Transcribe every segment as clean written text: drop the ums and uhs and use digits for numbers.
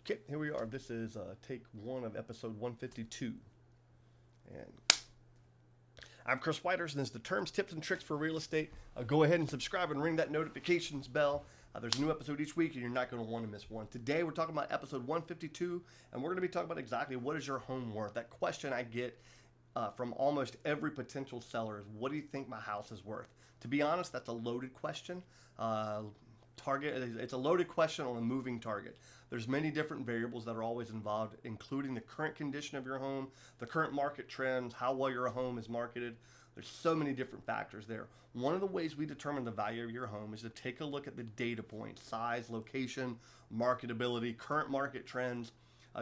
Okay, here we are. This is take one of episode 152. And I'm Chris Whitehurst, and this is the Terms, Tips, and Tricks for Real Estate. Go ahead and subscribe and ring that notifications bell. There's a new episode each week, and you're not going to want to miss one. Today, we're talking about episode 152, and we're going to be talking about exactly what is your home worth. That question I get from almost every potential seller is, what do you think my house is worth? To be honest, that's a loaded question. It's a loaded question on a moving target. There's many different variables that are always involved, including the current condition of your home, the current market trends, how well your home is marketed. There's so many different factors there. One of the ways we determine the value of your home is to take a look at the data points: size, location, marketability, current market trends.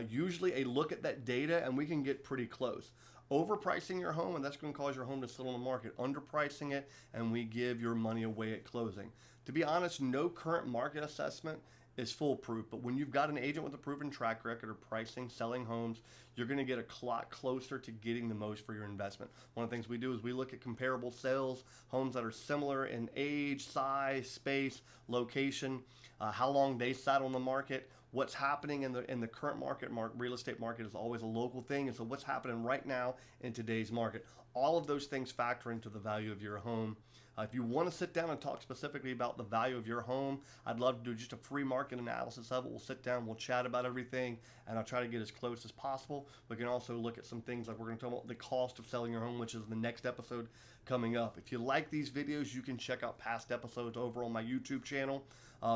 Usually a look at that data, and we can get pretty close. Overpricing your home, and that's going to cause your home to sit on the market. Underpricing it, and we give your money away at closing. To be honest, no current market assessment is foolproof, but when you've got an agent with a proven track record of pricing, selling homes, you're going to get a lot closer to getting the most for your investment. One of the things we do is we look at comparable sales, homes that are similar in age, size, space, location, how long they sat on the market. What's happening in the current market, real estate market is always a local thing, and so what's happening right now in today's market. All of those things factor into the value of your home. If you want to sit down and talk specifically about the value of your home, I'd love to do just a free market analysis of it. We'll sit down, we'll chat about everything, and I'll try to get as close as possible. We can also look at some things like we're going to talk about the cost of selling your home, which is the next episode coming up. If you like these videos, you can check out past episodes over on my YouTube channel.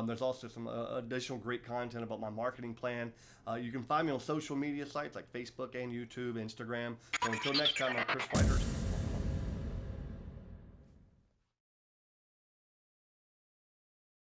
There's also some additional great content about my marketing plan. You can find me on social media sites like Facebook and YouTube, Instagram. So until next time, I'm Chris Whitehurst.